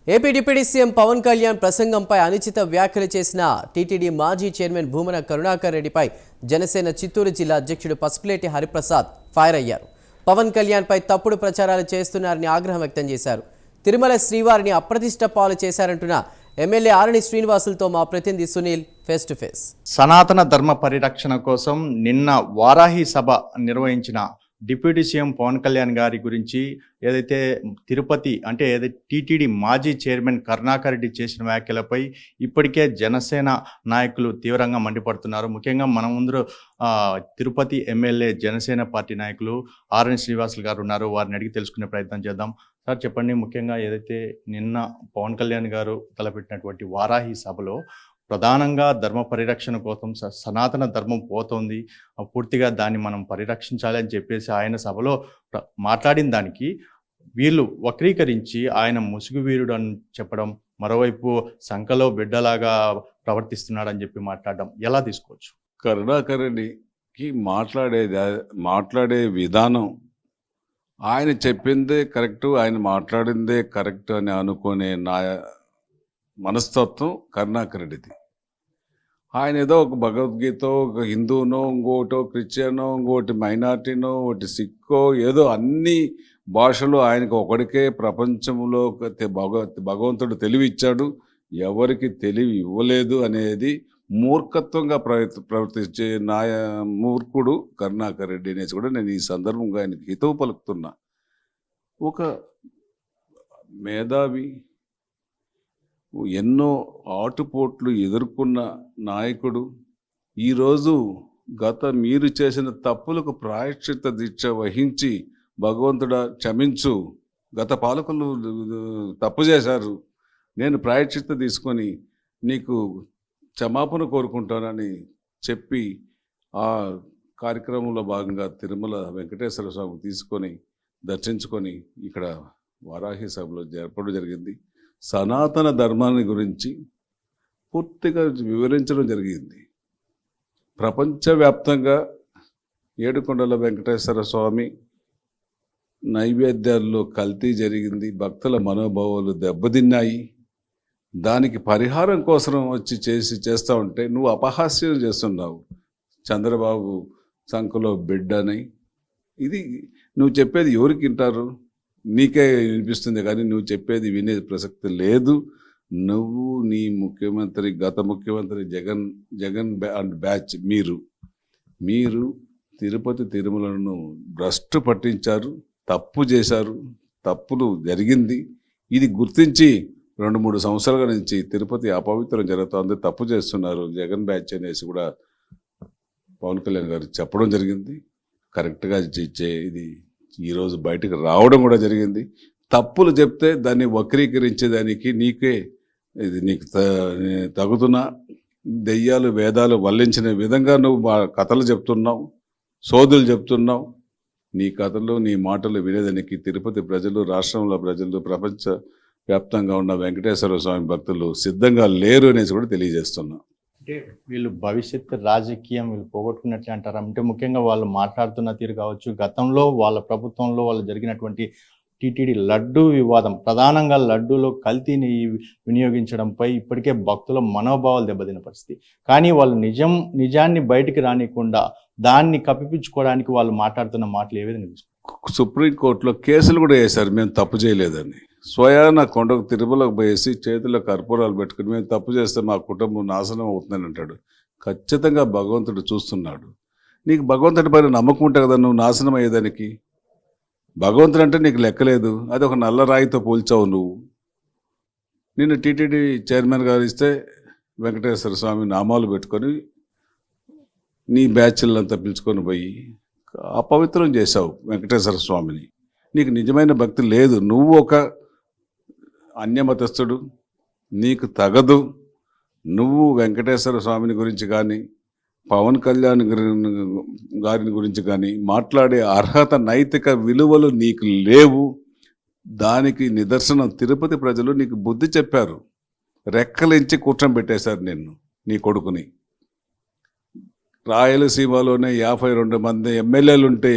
AP deputy CM Pawan Kalyan ప్రసంగంపై అనుచిత వ్యాఖ్యలు చేసిన టీటీడీ మాజీ చైర్మన్ భూమన కరుణాకర్ రెడ్డిపై జనసేన చిత్తూరు జిల్లా అధ్యక్షుడు పసుపులేటి హరిప్రసాద్ ఫైర్ అయ్యారు. పవన్ కళ్యాణ్పై తప్పుడు ప్రచారాలు చేస్తున్నారని ఆగ్రహం వ్యక్తం చేశారు. తిరుమల శ్రీవారిని అప్రతిష్ట పాలు చేశారంటున్న ఎమ్మెల్యే ఆరణి శ్రీనివాసులతో మా ప్రతినిధి సునీల్ ఫేస్ టు ఫేస్. సనాతన ధర్మ పరిరక్షణ కోసం నిన్న వారాహి సభ నిర్వహించిన డిప్యూటీ సీఎం పవన్ కళ్యాణ్ గారి గురించి ఏదైతే తిరుపతి అంటే ఏదైతే టీటీడీ మాజీ చైర్మన్ కరుణాకర్ రెడ్డి చేసిన వ్యాఖ్యలపై ఇప్పటికే జనసేన నాయకులు తీవ్రంగా మండిపడుతున్నారు. ముఖ్యంగా మన ముందు తిరుపతి ఎమ్మెల్యే జనసేన పార్టీ నాయకులు ఆరణి శ్రీనివాసులు గారు ఉన్నారు. వారిని అడిగి తెలుసుకునే ప్రయత్నం చేద్దాం. సార్ చెప్పండి, ముఖ్యంగా ఏదైతే నిన్న పవన్ కళ్యాణ్ గారు తలపెట్టినటువంటి వారాహి సభలో ప్రధానంగా ధర్మ పరిరక్షణ కోసం సనాతన ధర్మం పోతోంది, పూర్తిగా దాన్ని మనం పరిరక్షించాలి అని చెప్పేసి ఆయన సభలో మాట్లాడిన దానికి వీళ్ళు వక్రీకరించి ఆయన ముసుగు వీరుడు అని చెప్పడం, మరోవైపు సంఖలో బిడ్డలాగా ప్రవర్తిస్తున్నాడని చెప్పి మాట్లాడడం ఎలా తీసుకోవచ్చు? కరుణాకర్ రెడ్డికి మాట్లాడే విధానం, ఆయన చెప్పిందే కరెక్టు, ఆయన మాట్లాడిందే కరెక్ట్ అని అనుకునే మనస్తత్వం కరుణాకర్ రెడ్డిది. ఆయన ఏదో ఒక భగవద్గీత, ఒక హిందూనో, ఇంకోటో క్రిస్టియనో, ఇంకోటి మైనార్టీనో, ఒకటి సిక్కో, ఏదో అన్ని భాషలు ఆయనకు ఒకడికే ప్రపంచంలో భగవంతుడు తెలివి ఇచ్చాడు, ఎవరికి తెలివి ఇవ్వలేదు అనేది మూర్ఖత్వంగా ప్రవర్తించే మూర్ఖుడు కరుణాకర్ రెడ్డి అనేసి కూడా నేను ఈ సందర్భంగా ఆయనకి హితవు పలుకుతున్నా. ఒక మేధావి, ఎన్నో ఆటుపోట్లు ఎదుర్కొన్న నాయకుడు ఈరోజు మీరు చేసిన తప్పులకు ప్రాయశ్చిత్త దీక్ష వహించి భగవంతుడా క్షమించు, గత పాలకులు తప్పు చేశారు, నేను ప్రాయశ్చిత్త తీసుకొని నీకు క్షమాపణ కోరుకుంటానని చెప్పి ఆ కార్యక్రమంలో భాగంగా తిరుమల వెంకటేశ్వర స్వామి తీసుకొని దర్శించుకొని ఇక్కడ వారాహి సభలో జరపడం జరిగింది. సనాతన ధర్మాన్ని గురించి పూర్తిగా వివరించడం జరిగింది. ప్రపంచవ్యాప్తంగా ఏడుకొండల వెంకటేశ్వర స్వామి నైవేద్యాల్లో కల్తీ జరిగింది, భక్తుల మనోభావాలు దెబ్బతిన్నాయి. దానికి పరిహారం కోసం వచ్చి చేస్తూ ఉంటే నువ్వు అపహాస్యం చేస్తున్నావు. చంద్రబాబు సంఖలో బిడ్డని, ఇది నువ్వు చెప్పేది ఎవరికి వింటారు? నీకే వినిపిస్తుంది కానీ నువ్వు చెప్పేది వినే ప్రసక్తి లేదు. నువ్వు నీ ముఖ్యమంత్రి, గత ముఖ్యమంత్రి జగన్ అండ్ బ్యాచ్ మీరు తిరుపతి తిరుమలను భ్రష్టు పట్టించారు, తప్పు చేశారు, తప్పులు జరిగింది. ఇది గుర్తించి 2-3 సంవత్సరాల నుంచి తిరుపతి అపవిత్రం జరుగుతోంది, తప్పు చేస్తున్నారు జగన్ బ్యాచ్ అనేసి కూడా పవన్ కళ్యాణ్ గారు చెప్పడం జరిగింది. కరెక్ట్గా ఇది ఈరోజు బయటకు రావడం కూడా జరిగింది. తప్పులు చెప్తే దాన్ని వక్రీకరించేదానికి నీకు తగుతున్నా దెయ్యాలు వేదాలు వల్లించిన విధంగా నువ్వు కథలు చెప్తున్నావు, సోదులు చెప్తున్నావు. నీ కథలు, నీ మాటలు వినేదానికి తిరుపతి ప్రజలు, రాష్ట్రంలో ప్రజలు, ప్రపంచ వ్యాప్తంగా ఉన్న వెంకటేశ్వర స్వామి భక్తులు సిద్ధంగా లేరు అనేసి కూడా తెలియజేస్తున్నా. అంటే వీళ్ళు భవిష్యత్తు రాజకీయం వీళ్ళు పోగొట్టుకున్నట్లే అంటారా? అంటే ముఖ్యంగా వాళ్ళు మాట్లాడుతున్న తీరు కావచ్చు, గతంలో వాళ్ళ ప్రభుత్వంలో వాళ్ళు జరిగినటువంటి టీటీడీ లడ్డూ వివాదం, ప్రధానంగా లడ్డూలో కల్తీని వినియోగించడంపై ఇప్పటికే భక్తుల మనోభావాలు దెబ్బతిన్న పరిస్థితి. కానీ వాళ్ళు నిజాన్ని బయటికి రానికుండా దాన్ని కప్పిపుచ్చుకోవడానికి వాళ్ళు మాట్లాడుతున్న మాటలు ఏ విధంగా తీసుకుంటారు? సుప్రీంకోర్టులో కేసులు కూడా వేశారు, మేము తప్పు చేయలేదని. స్వయాన కొండకు తిరుమలకు పోయేసి చేతిలో కర్పూరాలు పెట్టుకుని మేము తప్పు చేస్తే మా కుటుంబం నాశనం అవుతుందని అంటాడు. ఖచ్చితంగా భగవంతుడు చూస్తున్నాడు. నీకు భగవంతుడి పైన నమ్మకం ఉంటే కదా నువ్వు నాశనం అయ్యేదానికి. భగవంతుడు అంటే నీకు లెక్కలేదు, అది ఒక నల్ల రాయితో పోల్చావు నువ్వు. నిన్ను టీటీడీ చైర్మన్ గారు ఇస్తే వెంకటేశ్వర స్వామి నామాలు పెట్టుకొని నీ బ్యాచ్లంతా పిలుచుకొని పోయి అపవిత్రం చేశావు వెంకటేశ్వర స్వామిని. నీకు నిజమైన భక్తి లేదు, నువ్వు ఒక అన్యమతస్థుడు, నీకు తగదు. నువ్వు వెంకటేశ్వర స్వామిని గురించి కానీ పవన్ కళ్యాణ్ గారిని గురించి కానీ మాట్లాడే అర్హత, నైతిక విలువలు నీకు లేవు. దానికి నిదర్శనం తిరుపతి ప్రజలు నీకు బుద్ధి చెప్పారు, రెక్కలించి కూర్చోబెట్టేశారు నిన్ను, నీ కొడుకుని. రాయలసీమలోనే 52 మంది ఎమ్మెల్యేలుంటే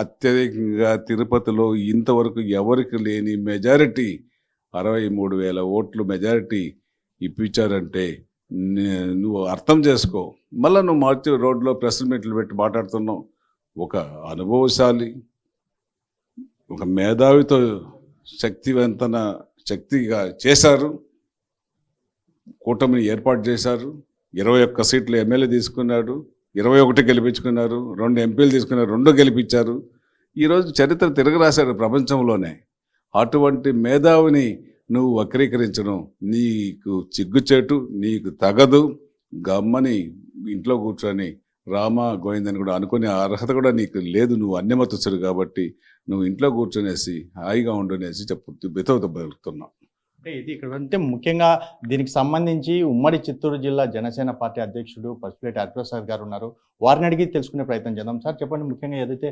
అత్యధికంగా తిరుపతిలో ఇంతవరకు ఎవరికి లేని మెజారిటీ 63,000 ఓట్లు మెజారిటీ ఇప్పించారంటే నువ్వు అర్థం చేసుకో. మళ్ళీ నువ్వు మార్చి రోడ్లో ప్రెస్ మీట్లు పెట్టి మాట్లాడుతున్నావు. ఒక అనుభవశాలి, ఒక మేధావితో శక్తిగా చేశారు, కూటమిని ఏర్పాటు చేశారు. 21 సీట్లు ఎమ్మెల్యే తీసుకున్నాడు, 21 గెలిపించుకున్నారు, 2 ఎంపీలు తీసుకున్నారు, 2 గెలిపించారు. ఈరోజు చరిత్ర తిరగరాశారు ప్రపంచంలోనే. అటువంటి మేధావిని నువ్వు వక్రీకరించడం నీకు చిగ్గుచేటు, నీకు తగదు. గమ్మని ఇంట్లో కూర్చొని రామ గోవిందని కూడా అనుకునే అర్హత కూడా నీకు లేదు. నువ్వు అన్యమతస్తుడు కాబట్టి నువ్వు ఇంట్లో కూర్చొనేసి హాయిగా ఉండనేసి బెతుకుతున్నావు. అంటే ఇది ఇక్కడ అంటే ముఖ్యంగా దీనికి సంబంధించి ఉమ్మడి చిత్తూరు జిల్లా జనసేన పార్టీ అధ్యక్షుడు పసుపులేటి హరిప్రసాద్ గారు ఉన్నారు. వారిని అడిగి తెలుసుకునే ప్రయత్నం చేద్దాం. సార్ చెప్పండి, ముఖ్యంగా ఏదైతే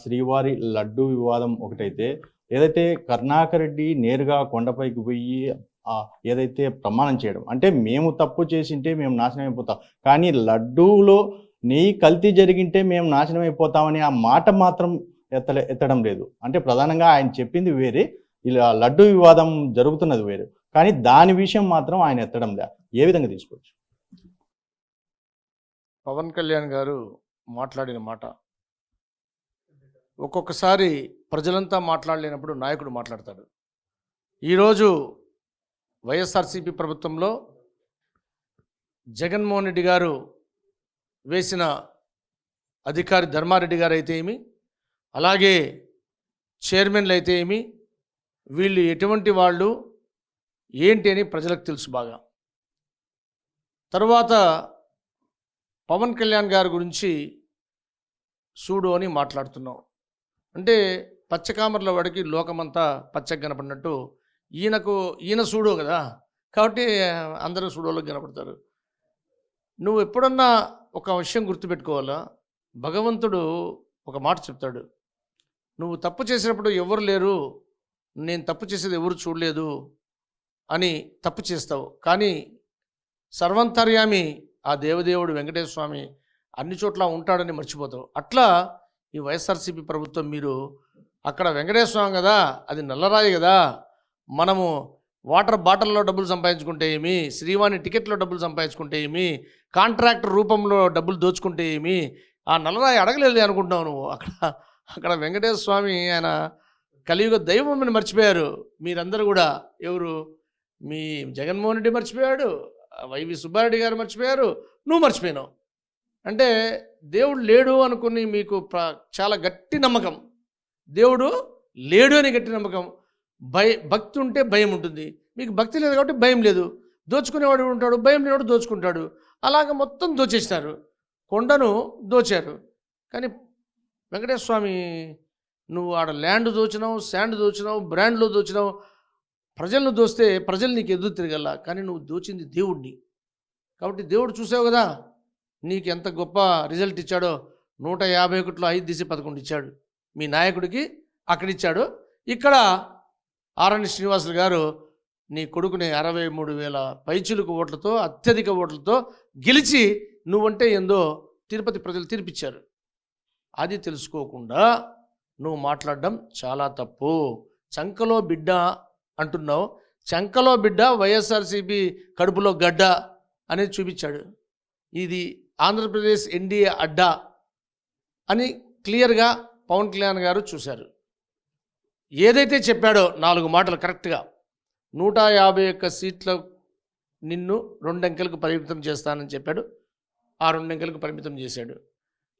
శ్రీవారి లడ్డు వివాదం ఒకటైతే, ఏదైతే కరుణాకర్ రెడ్డి నేరుగా కొండపైకి పోయి ఏదైతే ప్రమాణం చేయడం, అంటే మేము తప్పు చేసింటే మేము నాశనం అయిపోతాం, కానీ లడ్డూలో నెయ్యి కల్తీ జరిగింటే మేము నాశనం అయిపోతామని ఆ మాట మాత్రం ఎత్తడం లేదు. అంటే ప్రధానంగా ఆయన చెప్పింది వేరే, ఇలా లడ్డు వివాదం జరుగుతున్నది వేరు, కానీ దాని విషయం మాత్రం ఆయన ఎత్తడం లే. ఏ విధంగా తీసుకోవచ్చు? పవన్ కళ్యాణ్ గారు మాట్లాడిన మాట ఒక్కొక్కసారి ప్రజలంతా మాట్లాడలేనప్పుడు నాయకుడు మాట్లాడతాడు. ఈరోజు వైఎస్ఆర్సీపీ ప్రభుత్వంలో జగన్మోహన్ రెడ్డి గారు వేసిన అధికారి ధర్మారెడ్డి గారు అయితే ఏమి, అలాగే చైర్మన్లు అయితే ఏమి, వీళ్ళు ఎటువంటి వాళ్ళు ఏంటి అని ప్రజలకు తెలుసు బాగా. తర్వాత పవన్ కళ్యాణ్ గారి గురించి సూడు అని మాట్లాడుతున్నాం. అంటే పచ్చకామర్ల వాడికి లోకమంతా పచ్చగా కనపడినట్టు ఈయన సూడో కదా, కాబట్టి అందరూ సూడోలకు కనపడతారు. నువ్వు ఎప్పుడన్నా ఒక విషయం గుర్తుపెట్టుకోవాలా, భగవంతుడు ఒక మాట చెప్తాడు, నువ్వు తప్పు చేసినప్పుడు ఎవరు లేరు, నేను తప్పు చేసేది ఎవరు చూడలేదు అని తప్పు చేస్తావు, కానీ సర్వంతర్యామి ఆ దేవదేవుడు వెంకటేశ్వర స్వామి అన్ని చోట్ల ఉంటాడని మర్చిపోతావు. అట్లా ఈ వైఎస్ఆర్సీపీ ప్రభుత్వం మీరు అక్కడ వెంకటేశ్వర స్వామి కదా, అది నల్లరాయి కదా, మనము వాటర్ బాటిల్లో డబ్బులు సంపాదించుకుంటే ఏమి, శ్రీవాణి టికెట్లో డబ్బులు సంపాదించుకుంటే ఏమి, కాంట్రాక్టర్ రూపంలో డబ్బులు దోచుకుంటే ఏమి, ఆ నల్లరాయి అడగలేదు అనుకుంటున్నావు నువ్వు. అక్కడ వెంకటేశ్వర స్వామి ఆయన కలియుగ దైవం అని మర్చిపోయారు మీరందరూ కూడా. ఎవరు? మీ జగన్మోహన్ రెడ్డి మర్చిపోయాడు, వైవి సుబ్బారెడ్డి గారు మర్చిపోయారు, నువ్వు మర్చిపోయినావు. అంటే దేవుడు లేడు అనుకుని మీకు చాలా గట్టి నమ్మకం, దేవుడు లేడు అని గట్టి నమ్మకం. భక్తి ఉంటే భయం ఉంటుంది, మీకు భక్తి లేదు కాబట్టి భయం లేదు. దోచుకునేవాడు ఉంటాడు, భయం లేనివాడు దోచుకుంటాడు. అలాగ మొత్తం దోచేసినారు, కొండను దోచారు. కానీ వెంకటేశ్వర స్వామి నువ్వు ఆడ ల్యాండ్ దోచినావు, శాండ్ దోచినావు, బ్రాండ్లో దోచినావు, ప్రజలను దోస్తే ప్రజలు నీకు ఎదురు తిరగల, కానీ నువ్వు దోచింది దేవుడిని. కాబట్టి దేవుడు చూసావు కదా నీకు ఎంత గొప్ప రిజల్ట్ ఇచ్చాడో. 151లో 5 తీసి 11 ఇచ్చాడు మీ నాయకుడికి, అక్కడిచ్చాడు. ఇక్కడ ఆరణి శ్రీనివాసులు గారు నీ కొడుకుని 63,000 పైచిలుకు ఓట్లతో, అత్యధిక ఓట్లతో గెలిచి నువ్వంటే ఏందో తిరుపతి ప్రజలు తీర్పిచ్చారు. అది తెలుసుకోకుండా నువ్వు మాట్లాడడం చాలా తప్పు. చంకలో బిడ్డ అంటున్నావు, చంకలో బిడ్డ వైఎస్ఆర్సీపీ కడుపులో గడ్డ అనేది చూపించాడు. ఇది ఆంధ్రప్రదేశ్ ఎన్డీఏ అడ్డా అని క్లియర్గా పవన్ కళ్యాణ్ గారు చూశారు. ఏదైతే చెప్పాడో 4 మాటలు కరెక్ట్గా, 151 సీట్ల నిన్ను 2 అంకెలకు పరిమితం చేస్తానని చెప్పాడు, ఆ 2 అంకెలకు పరిమితం చేశాడు.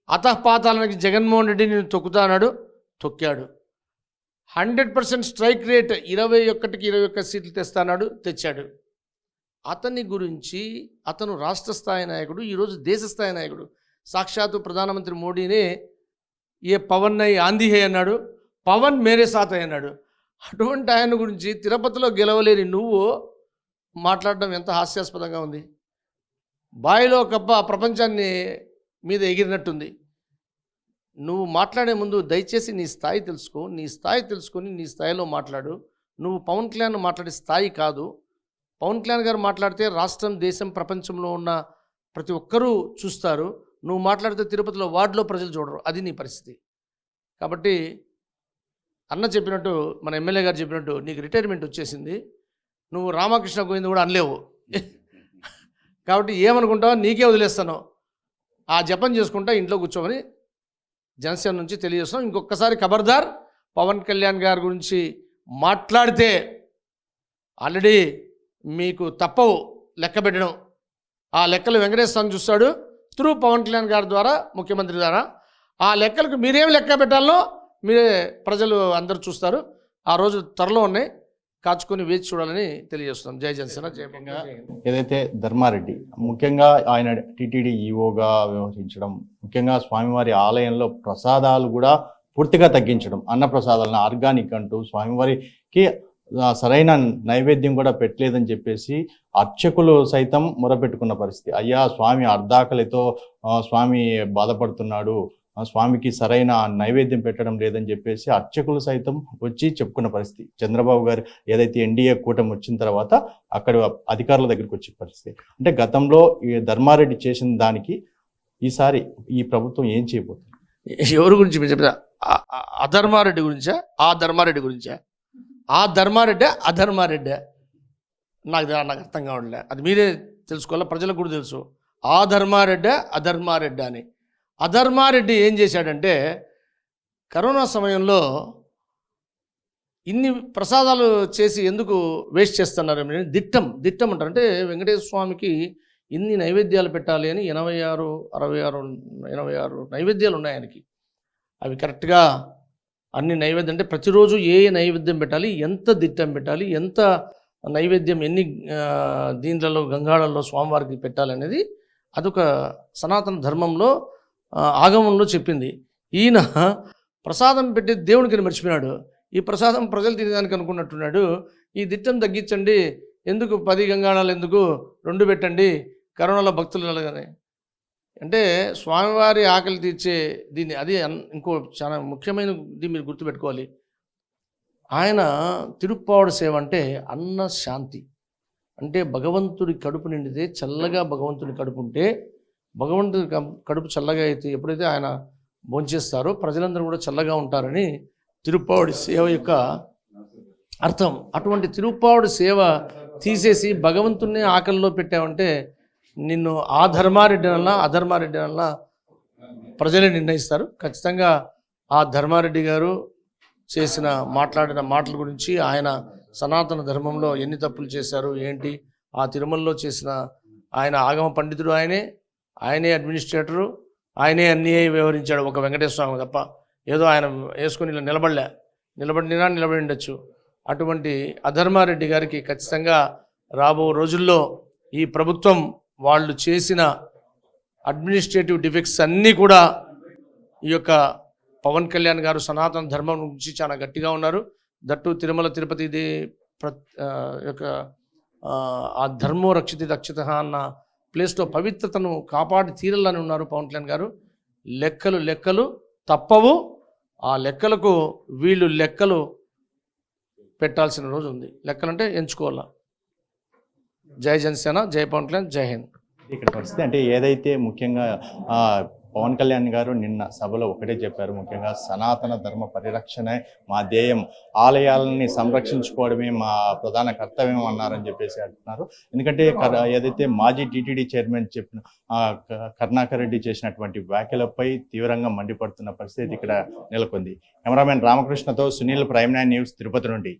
అతపాతాలకి జగన్మోహన్ రెడ్డి నేను తొక్కుతానాడు, తొక్కాడు. 100% స్ట్రైక్ రేట్ 21కి 21 సీట్లు తెస్తానాడు, తెచ్చాడు. అతని గురించి, అతను రాష్ట్ర స్థాయి నాయకుడు, ఈరోజు దేశ స్థాయి నాయకుడు. సాక్షాత్తు ప్రధానమంత్రి మోడీనే ఏ పవన్ నై ఆంధీ హై అన్నాడు, పవన్ మేరే సాత్ అన్నాడు. అటువంటి ఆయన గురించి తిరుపతిలో గెలవలేని నువ్వు మాట్లాడడం ఎంత హాస్యాస్పదంగా ఉంది. బాయిలో కప్ప ప్రపంచాన్ని మీద ఎగిరినట్టుంది. నువ్వు మాట్లాడే ముందు దయచేసి నీ స్థాయి తెలుసుకో, నీ స్థాయి తెలుసుకొని నీ స్థాయిలో మాట్లాడు. నువ్వు పవన్ కళ్యాణ్ మాట్లాడే స్థాయి కాదు. పవన్ కళ్యాణ్ గారు మాట్లాడితే రాష్ట్రం, దేశం, ప్రపంచంలో ఉన్న ప్రతి ఒక్కరూ చూస్తారు. నువ్వు మాట్లాడితే తిరుపతిలో వార్డులో ప్రజలు చూడరు. అది నీ పరిస్థితి. కాబట్టి అన్న చెప్పినట్టు, మన ఎమ్మెల్యే గారు చెప్పినట్టు, నీకు రిటైర్మెంట్ వచ్చేసింది, నువ్వు రామకృష్ణ గోవింద్ కూడా అనలేవు. కాబట్టి ఏమనుకుంటావో నీకే వదిలేస్తాను, ఆ జపం చేసుకుంటా ఇంట్లో కూర్చోమని జనసేన నుంచి తెలియజేస్తున్నాం. ఇంకొకసారి ఖబర్దార్, పవన్ కళ్యాణ్ గారి గురించి మాట్లాడితే ఆల్రెడీ మీకు తప్పవు లెక్క పెట్టడం. ఆ లెక్కలు వెంకటేశ్వర స్వామి చూస్తాడు త్రూ పవన్ కళ్యాణ్ గారి ద్వారా, ముఖ్యమంత్రి ద్వారా. ఆ లెక్కలకు మీరేం లెక్క పెట్టాలో మీరే ప్రజలు అందరూ చూస్తారు. ఆ రోజు త్వరలో ఉన్నాయి, కాచుకొని వేచి చూడాలని తెలియజేస్తున్నాం. జై జనసేన, జై పవన్ కళ్యాణ్. ఏదైతే ధర్మారెడ్డి ముఖ్యంగా ఆయన టీటీడీ ఈఓగా వ్యవహరించడం, ముఖ్యంగా స్వామివారి ఆలయంలో ప్రసాదాలు కూడా పూర్తిగా తగ్గించడం, అన్న ప్రసాదాలను ఆర్గానిక్ అంటూ స్వామివారికి సరైన నైవేద్యం కూడా పెట్టలేదని చెప్పేసి అర్చకులు సైతం మొరపెట్టుకున్న పరిస్థితి. అయ్యా స్వామి అర్ధాకలితో స్వామి బాధపడుతున్నాడు, స్వామికి సరైన నైవేద్యం పెట్టడం లేదని చెప్పేసి అర్చకులు సైతం వచ్చి చెప్పుకున్న పరిస్థితి. చంద్రబాబు గారు ఏదైతే ఎన్డీఏ కూటమి వచ్చిన తర్వాత అక్కడ అధికారుల దగ్గరికి వచ్చే పరిస్థితి. అంటే గతంలో ఈ ధర్మారెడ్డి చేసిన దానికి ఈసారి ఈ ప్రభుత్వం ఏం చేయబోతుంది? ఎవరి గురించి మీరు చెప్పారు? అధర్మారెడ్డి గురించా? ఆ ధర్మారెడ్డి గురించా? ఆ ధర్మారెడ్డి అధర్మారెడ్డి నాకు అర్థం కావట్లే. అది మీరే తెలుసుకోవాలి, ప్రజలకు కూడా తెలుసు. ఆ ధర్మారెడ్డి అధర్మారెడ్డి అని. అధర్మారెడ్డి ఏం చేశాడంటే, కరోనా సమయంలో ఇన్ని ప్రసాదాలు చేసి ఎందుకు వేస్ట్ చేస్తున్నారు? దిట్టం అంటారు. అంటే వెంకటేశ్వర స్వామికి ఇన్ని నైవేద్యాలు పెట్టాలి అని 86 నైవేద్యాలు ఉన్నాయి ఆయనకి. అవి కరెక్ట్గా అన్ని నైవేద్యం, అంటే ప్రతిరోజు ఏ నైవేద్యం పెట్టాలి, ఎంత దిట్టం పెట్టాలి, ఎంత నైవేద్యం ఎన్ని దీంట్లో గంగాళల్లో స్వామివారికి పెట్టాలనేది అదొక సనాతన ధర్మంలో ఆగమంలో చెప్పింది. ఈయన ప్రసాదం పెట్టి దేవునికి మర్చిపోయినాడు. ఈ ప్రసాదం ప్రజలు తినేదానికి అనుకున్నట్టున్నాడు. ఈ దిట్టం తగ్గించండి, ఎందుకు 10 గంగాళాలు ఎందుకు, 2 పెట్టండి, కరోనాలో భక్తులు అలాగని. అంటే స్వామివారి ఆకలి తీర్చే దీన్ని, అది ఇంకో చాలా ముఖ్యమైనది మీరు గుర్తుపెట్టుకోవాలి. ఆయన తిరుప్పావడ సేవ అంటే అన్న శాంతి. అంటే భగవంతుడి కడుపు నిండితే, చల్లగా భగవంతుడి కడుపు ఉంటే, భగవంతుడి కడుపు చల్లగా అయితే ఎప్పుడైతే ఆయన భోంచేస్తారో ప్రజలందరూ కూడా చల్లగా ఉంటారని తిరుప్పావడి సేవ యొక్క అర్థం. అటువంటి తిరుప్పావడి సేవ తీసేసి భగవంతుడిని ఆకలిలో పెట్టామంటే నిన్ను ఆ ధర్మారెడ్డి అన్నా అధర్మారెడ్డి అన్నా ప్రజలే నిర్ణయిస్తారు. ఖచ్చితంగా ఆ ధర్మారెడ్డి గారు మాట్లాడిన మాటల గురించి, ఆయన సనాతన ధర్మంలో ఎన్ని తప్పులు చేశారు ఏంటి, ఆ తిరుమలలో చేసిన, ఆయన ఆగమ పండితుడు, ఆయనే అడ్మినిస్ట్రేటరు, ఆయనే అన్నీ వ్యవహరించాడు ఒక వెంకటేశ్వర స్వామి తప్ప. ఏదో ఆయన వేసుకొని ఇలా నిలబడి ఉండొచ్చు. అటువంటి అధర్మారెడ్డి గారికి ఖచ్చితంగా రాబో రోజుల్లో ఈ ప్రభుత్వం వాళ్ళు చేసిన అడ్మినిస్ట్రేటివ్ డిఫెక్ట్స్ అన్నీ కూడా, ఈ యొక్క పవన్ కళ్యాణ్ గారు సనాతన ధర్మం గురించి చాలా గట్టిగా ఉన్నారు. దట్టు తిరుమల తిరుపతి యొక్క ఆ ధర్మో రక్షిత అన్న ప్లేస్లో పవిత్రతను కాపాడి తీరాలని ఉన్నారు పవన్ కళ్యాణ్ గారు. లెక్కలు తప్పవు. ఆ లెక్కలకు వీళ్ళు లెక్కలు పెట్టాల్సిన రోజు ఉంది. లెక్కలంటే ఎంచుకోవాలా. జై జనసేన, జై పవన్ కళ్యాణ్, జై హింద్. ఇక్కడ పరిస్థితి అంటే ఏదైతే ముఖ్యంగా పవన్ కళ్యాణ్ గారు నిన్న సభలో ఒకటే చెప్పారు, ముఖ్యంగా సనాతన ధర్మ పరిరక్షణే మా ధ్యేయం, ఆలయాలని సంరక్షించుకోవడమే మా ప్రధాన కర్తవ్యం అన్నారని చెప్పేసి అంటున్నారు. ఎందుకంటే ఏదైతే మాజీ టీటీడీ చైర్మన్ చెప్పిన కరుణాకర్ రెడ్డి చేసినటువంటి వ్యాఖ్యలపై తీవ్రంగా మండిపడుతున్న పరిస్థితి ఇక్కడ నెలకొంది. కెమెరామెన్ రామకృష్ణతో సునీల్, ప్రైమ్ 9 న్యూస్, తిరుపతి నుండి.